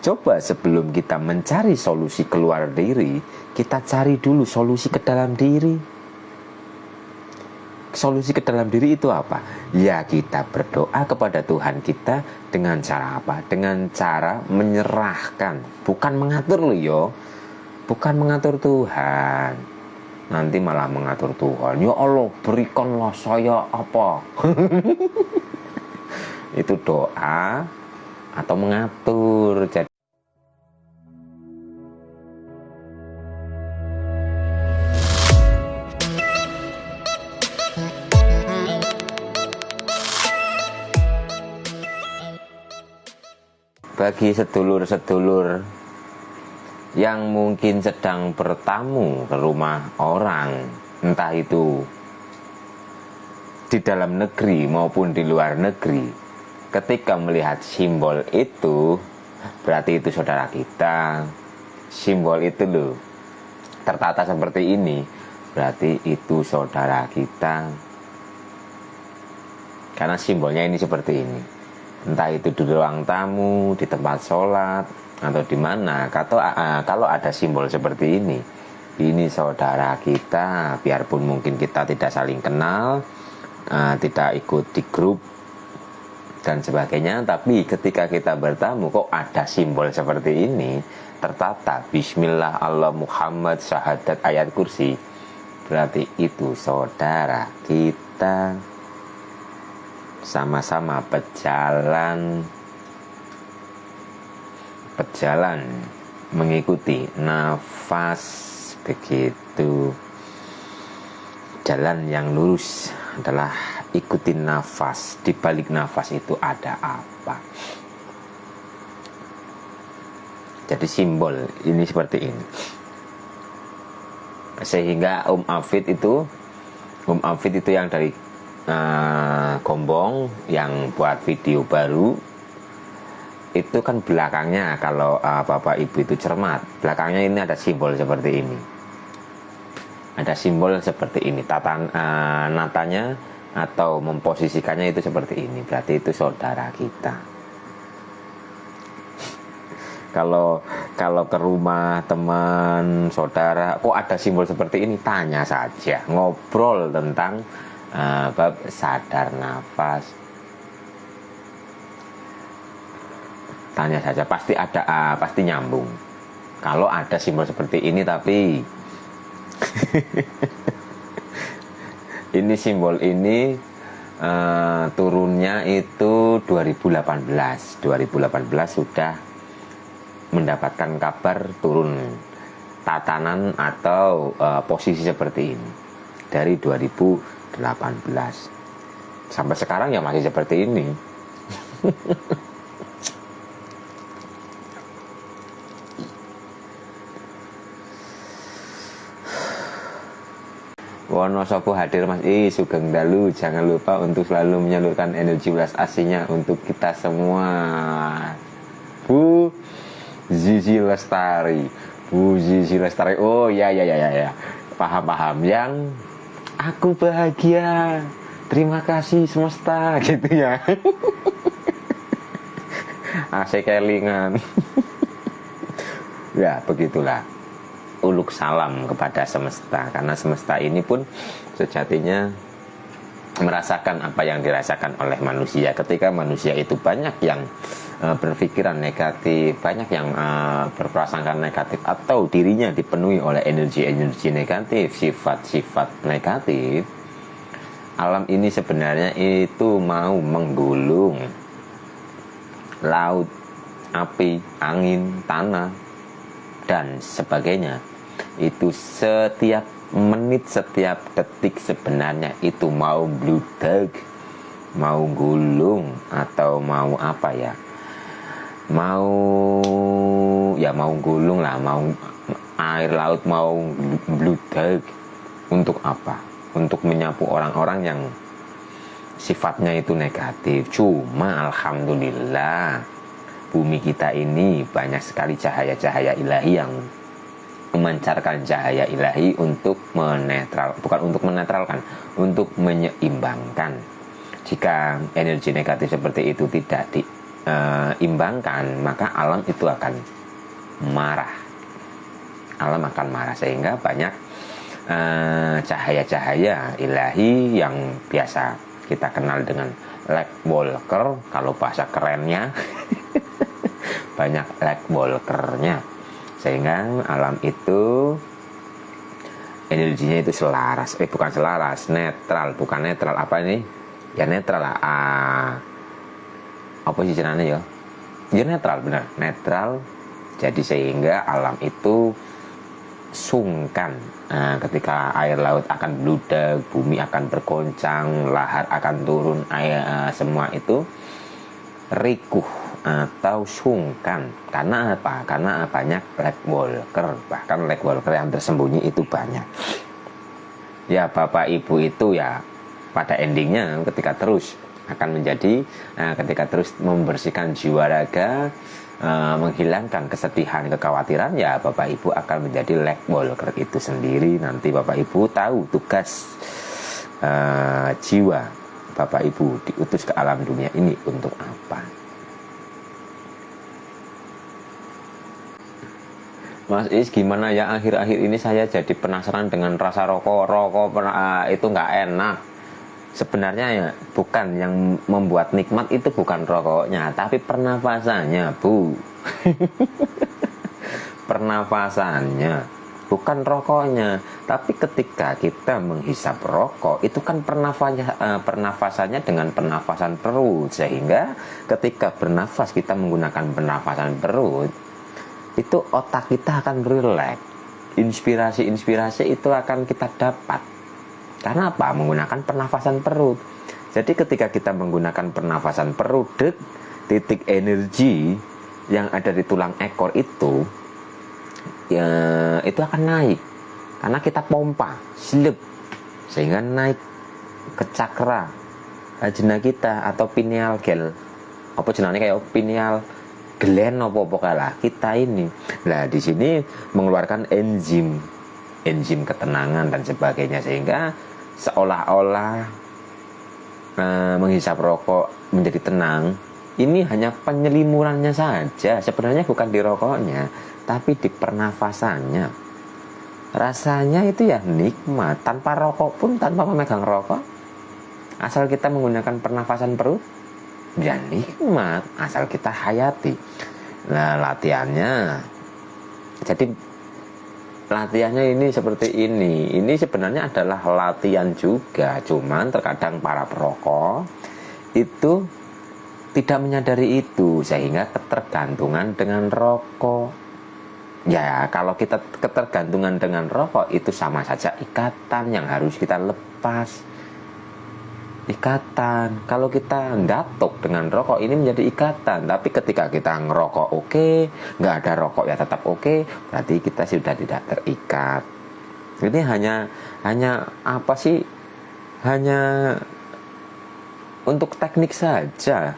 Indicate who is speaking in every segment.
Speaker 1: Coba sebelum kita mencari solusi keluar diri, kita cari dulu solusi ke dalam diri. Solusi ke dalam diri itu apa? Ya kita berdoa kepada Tuhan kita dengan cara apa? Dengan cara menyerahkan, bukan mengatur loh yo. Bukan mengatur Tuhan. Nanti malah mengatur Tuhan. Ya Allah, berikanlah saya apa? Itu doa atau mengatur. Jadi bagi sedulur-sedulur yang mungkin sedang bertamu ke rumah orang, entah itu di dalam negeri maupun di luar negeri, ketika melihat simbol itu, berarti itu saudara kita. Simbol itu loh tertata seperti ini, berarti itu saudara kita. Karena simbolnya ini seperti ini. Entah itu di ruang tamu, di tempat sholat, atau di mana. Kalau ada simbol seperti ini saudara kita. Biarpun mungkin kita tidak saling kenal, tidak ikut di grup dan sebagainya, tapi ketika kita bertamu kok ada simbol seperti ini tertata, Bismillah, Allah, Muhammad, syahadat, ayat kursi, berarti itu saudara kita. Sama-sama berjalan mengikuti nafas, begitu. Jalan yang lurus adalah ikutin nafas. Di balik nafas itu ada apa? Jadi simbol ini seperti ini. Sehingga Afid itu yang dari Gombong yang buat video baru itu kan belakangnya, kalau bapak ibu itu cermat, belakangnya ini ada simbol seperti ini. Ada simbol seperti ini, natanya atau memposisikannya itu seperti ini, berarti itu saudara kita. Kalau ke rumah teman saudara kok ada simbol seperti ini, tanya saja, ngobrol tentang bab sadar nafas. Tanya saja, pasti ada, pasti nyambung. Kalau ada simbol seperti ini, tapi ini simbol ini turunnya itu 2018 sudah mendapatkan kabar turun tatanan atau posisi seperti ini dari 2018 sampai sekarang ya masih seperti ini. Wonosobo hadir Mas Sugeng Dalu. Jangan lupa untuk selalu menyalurkan energi welas aslinya untuk kita semua. Bu Zizi Lestari. Oh ya. Paham. Yang aku bahagia, terima kasih semesta, gitu ya. Asik kelingan. Ya begitulah. Uluk salam kepada semesta, karena semesta ini pun sejatinya merasakan apa yang dirasakan oleh manusia. Ketika manusia itu banyak yang berpikiran negatif, banyak yang berprasangka negatif, atau dirinya dipenuhi oleh energi-energi negatif, sifat-sifat negatif, alam ini sebenarnya itu mau menggulung. Laut, api, angin, tanah, dan sebagainya, itu setiap menit, setiap detik sebenarnya itu mau bludak, mau gulung, atau mau apa ya, mau gulung lah, mau air laut mau bludak. Untuk apa? Untuk menyapu orang-orang yang sifatnya itu negatif. Cuma alhamdulillah bumi kita ini banyak sekali cahaya-cahaya ilahi yang memancarkan cahaya ilahi untuk untuk menyeimbangkan. Jika energi negatif seperti itu tidak imbangkan, maka alam itu akan marah. Alam akan marah, sehingga banyak cahaya-cahaya ilahi yang biasa kita kenal dengan light walker, kalau bahasa kerennya banyak light walkernya, sehingga alam itu energinya itu selaras, bukan selaras, netral, bukan netral, apa ini? Ya netral lah, apa sih jenenge ya? Ya netral, benar, netral. Jadi sehingga alam itu sungkan ketika air laut akan bludak, bumi akan bergoncang, lahar akan turun, air semua itu rikuh atau sungkan. Karena apa? Karena banyak light walker, bahkan light walker yang tersembunyi itu banyak. Ya Bapak Ibu itu ya pada endingnya ketika terus akan menjadi ketika terus membersihkan jiwa raga, menghilangkan kesedihan, kekhawatiran, ya Bapak Ibu akan menjadi light walker itu sendiri. Nanti Bapak Ibu tahu tugas jiwa Bapak Ibu diutus ke alam dunia ini untuk apa. Mas Is, gimana ya, akhir-akhir ini saya jadi penasaran dengan rasa rokok itu nggak enak. Sebenarnya ya bukan yang membuat nikmat itu bukan rokoknya, tapi pernafasannya, Bu. Pernafasannya, bukan rokoknya. Tapi ketika kita menghisap rokok, itu kan pernafasannya dengan pernafasan perut, sehingga ketika bernafas kita menggunakan pernafasan perut, itu otak kita akan rileks, inspirasi itu akan kita dapat. Karena apa? Menggunakan pernafasan perut. Jadi ketika kita menggunakan pernafasan perut, titik energi yang ada di tulang ekor itu ya itu akan naik, karena kita pompa slep, sehingga naik ke cakra ajna kita atau pineal gland, apa jenenge kayak pineal gland apa kalah kita ini. Nah di sini mengeluarkan enzim ketenangan dan sebagainya, sehingga seolah-olah menghisap rokok menjadi tenang. Ini hanya penyelimurannya saja, sebenarnya bukan di rokoknya, tapi di pernafasannya. Rasanya itu ya nikmat, tanpa rokok pun, tanpa memegang rokok, asal kita menggunakan pernafasan perut, ya nikmat, asal kita hayati. Nah latihannya, jadi latihannya ini seperti ini. Ini sebenarnya adalah latihan juga, cuman terkadang para perokok itu tidak menyadari itu, sehingga ketergantungan dengan rokok. Ya kalau kita ketergantungan dengan rokok, itu sama saja ikatan yang harus kita lepas. Ikatan, kalau kita datuk dengan rokok, ini menjadi ikatan. Tapi ketika kita ngerokok oke, nggak ada rokok ya tetap oke, berarti kita sudah tidak terikat. Ini hanya apa sih, hanya untuk teknik saja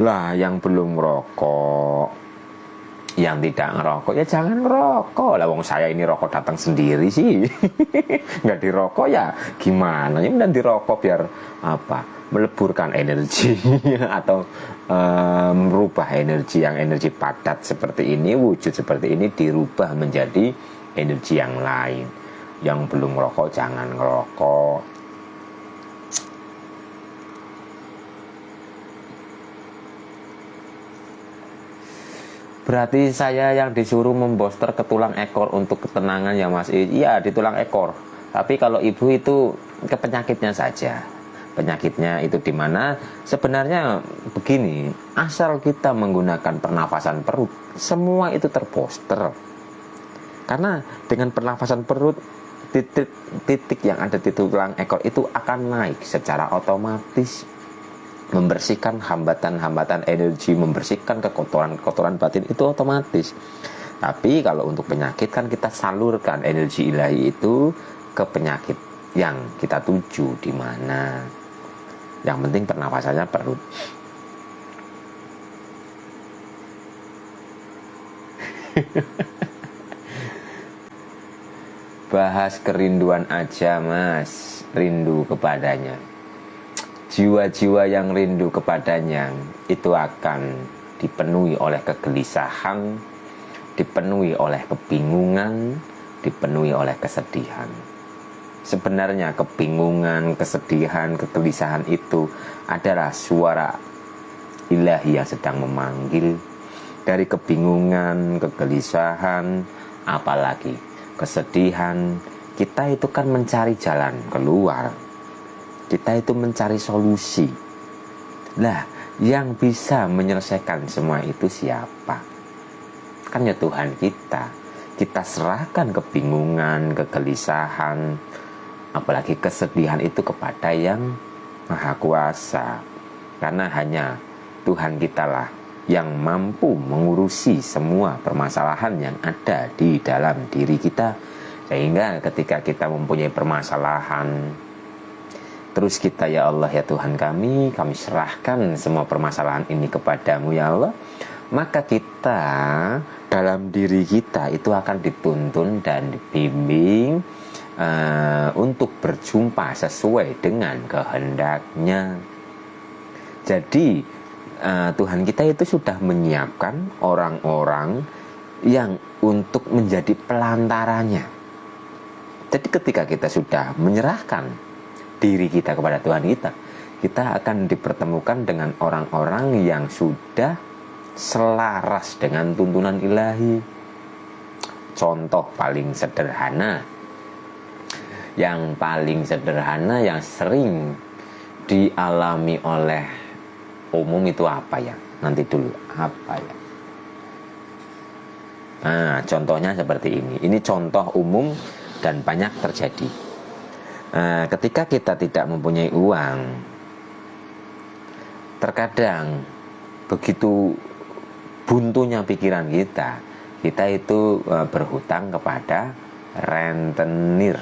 Speaker 1: lah. Yang belum rokok, yang tidak ngerokok, ya jangan ngerokok lah. Wong saya ini rokok datang sendiri sih. Nggak dirokok ya gimana? Ini dan dirokok biar apa? Meleburkan energi atau merubah energi yang energi padat seperti ini, wujud seperti ini dirubah menjadi energi yang lain. Yang belum ngerokok jangan ngerokok. Berarti saya yang disuruh memboster ke tulang ekor untuk ketenangan ya Mas. Iya di tulang ekor. Tapi kalau ibu itu ke penyakitnya saja. Penyakitnya itu di mana? Sebenarnya begini, asal kita menggunakan pernafasan perut, semua itu terposter. Karena dengan pernafasan perut, titik yang ada di tulang ekor itu akan naik secara otomatis, membersihkan hambatan-hambatan energi, membersihkan kekotoran batin itu otomatis. Tapi kalau untuk penyakit kan kita salurkan energi ilahi itu ke penyakit yang kita tuju di mana. Yang penting pernafasannya perut. Bahas kerinduan aja Mas, rindu kepadanya. Jiwa-jiwa yang rindu kepadanya itu akan dipenuhi oleh kegelisahan, dipenuhi oleh kebingungan, dipenuhi oleh kesedihan. Sebenarnya kebingungan, kesedihan, kegelisahan itu adalah suara ilahi yang sedang memanggil. Dari kebingungan, kegelisahan, apalagi kesedihan, kita itu kan mencari jalan keluar. Kita itu mencari solusi. Nah, yang bisa menyelesaikan semua itu siapa? Kan ya Tuhan kita. Kita serahkan kebingungan, kegelisahan, apalagi kesedihan itu kepada yang Maha Kuasa. Karena hanya Tuhan kitalah yang mampu mengurusi semua permasalahan yang ada di dalam diri kita. Sehingga ketika kita mempunyai permasalahan, terus kita, ya Allah ya Tuhan kami serahkan semua permasalahan ini kepadamu ya Allah, maka kita dalam diri kita itu akan dituntun dan dibimbing untuk berjumpa sesuai dengan kehendaknya. Jadi Tuhan kita itu sudah menyiapkan orang-orang yang untuk menjadi pelantarannya. Jadi ketika kita sudah menyerahkan diri kita kepada Tuhan kita akan dipertemukan dengan orang-orang yang sudah selaras dengan tuntunan ilahi. Contoh paling sederhana, yang sering dialami oleh umum itu apa ya? Nanti dulu, apa ya? Nah, contohnya seperti ini. Ini contoh umum dan banyak terjadi. Ketika kita tidak mempunyai uang, terkadang begitu buntunya pikiran kita itu berhutang kepada rentenir.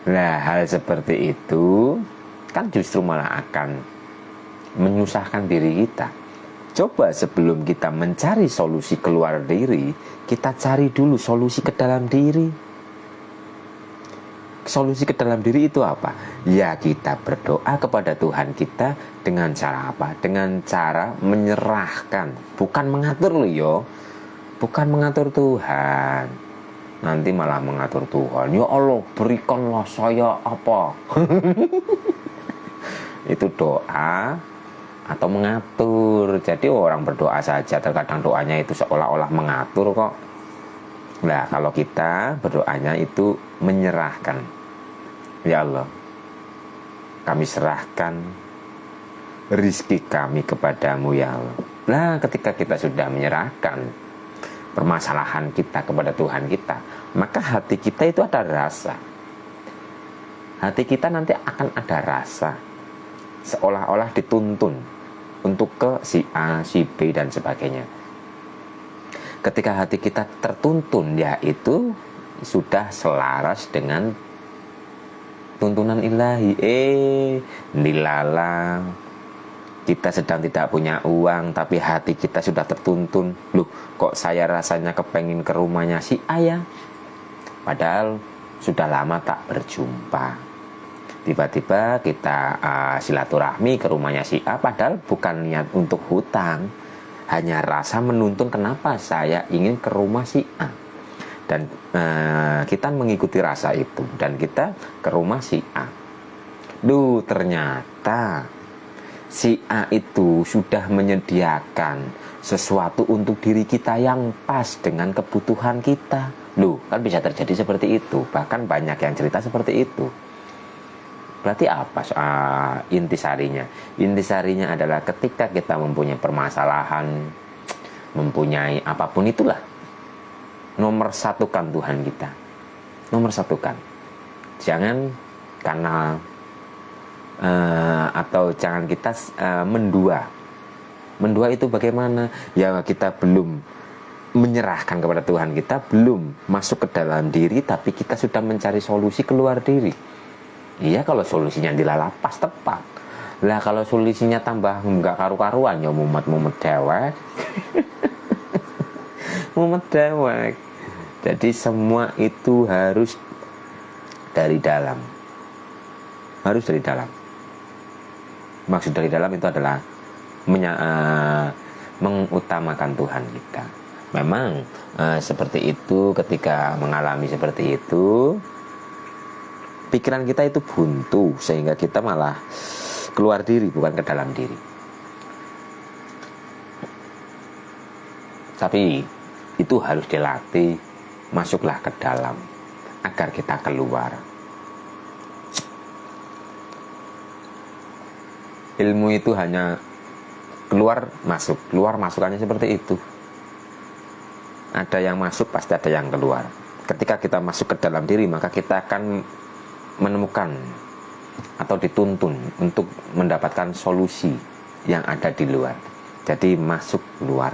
Speaker 1: Nah, hal seperti itu kan justru malah akan menyusahkan diri kita. Coba sebelum kita mencari solusi keluar diri, kita cari dulu solusi ke dalam diri. Solusi ke dalam diri itu apa? Ya, kita berdoa kepada Tuhan kita dengan cara apa? Dengan cara menyerahkan, bukan mengatur loh yo. Bukan mengatur Tuhan. Nanti malah mengatur Tuhan. Ya Allah, berikanlah saya apa? Itu doa atau mengatur. Jadi orang berdoa saja, terkadang doanya itu seolah-olah mengatur kok. Nah, kalau kita berdoanya itu menyerahkan. Ya Allah, kami serahkan rizki kami kepadamu ya Allah. Nah, ketika kita sudah menyerahkan permasalahan kita kepada Tuhan kita, maka hati kita itu ada rasa. Hati kita nanti akan ada rasa seolah-olah dituntun untuk ke si A, si B, dan sebagainya. Ketika hati kita tertuntun, ya itu sudah selaras dengan tuntunan ilahi. Dilala, kita sedang tidak punya uang, tapi hati kita sudah tertuntun. Loh, kok saya rasanya kepengen ke rumahnya si Ayah, padahal sudah lama tak berjumpa. Tiba-tiba kita silaturahmi ke rumahnya si A, padahal bukan niat untuk hutang, hanya rasa menuntun kenapa saya ingin ke rumah si A. Dan kita mengikuti rasa itu, dan kita ke rumah si A. Duh, ternyata si A itu sudah menyediakan sesuatu untuk diri kita yang pas dengan kebutuhan kita. Loh, kan bisa terjadi seperti itu. Bahkan banyak yang cerita seperti itu. Berarti apa intisarinya? Intisarinya adalah ketika kita mempunyai permasalahan, mempunyai apapun itulah, nomor satukan Tuhan kita. Nomor satukan. Jangan karena atau jangan kita mendua. Mendua itu bagaimana? Ya, kita belum menyerahkan kepada Tuhan kita, belum masuk ke dalam diri, tapi kita sudah mencari solusi keluar diri. Iya, kalau solusinya dilalapas tepat. Lah kalau solusinya tambah enggak karu-karuan, ya mumet-mumet dewek. Mumet dewek. Jadi semua itu harus dari dalam. Harus dari dalam. Maksud dari dalam itu adalah mengutamakan Tuhan kita. Memang seperti itu, ketika mengalami seperti itu, pikiran kita itu buntu, sehingga kita malah keluar diri, bukan ke dalam diri. Tapi itu harus dilatih, masuklah ke dalam agar kita keluar. Ilmu itu hanya keluar masukannya seperti itu. Ada yang masuk, pasti ada yang keluar. Ketika kita masuk ke dalam diri, maka kita akan menemukan atau dituntun untuk mendapatkan solusi yang ada di luar. Jadi masuk keluar.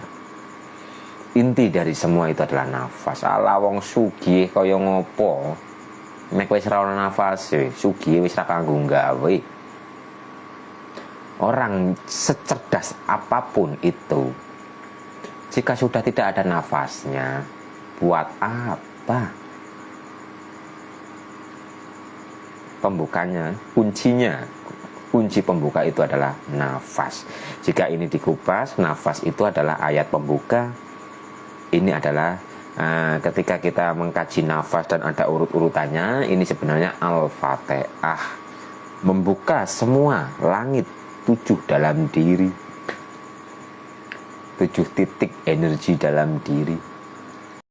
Speaker 1: Inti dari semua itu adalah nafas. Ala wong sugih kaya ngopo, nek wis ra ono nafase, sugih wis ra kanggo gawe. Orang secerdas apapun itu, jika sudah tidak ada nafasnya, buat apa? Pembukanya, kunci pembuka itu adalah nafas. Jika ini dikupas, nafas itu adalah ayat pembuka. Ini adalah ketika kita mengkaji nafas dan ada urut-urutannya, ini sebenarnya Al-Fatihah, membuka semua langit 7 dalam diri, 7 titik energi dalam diri.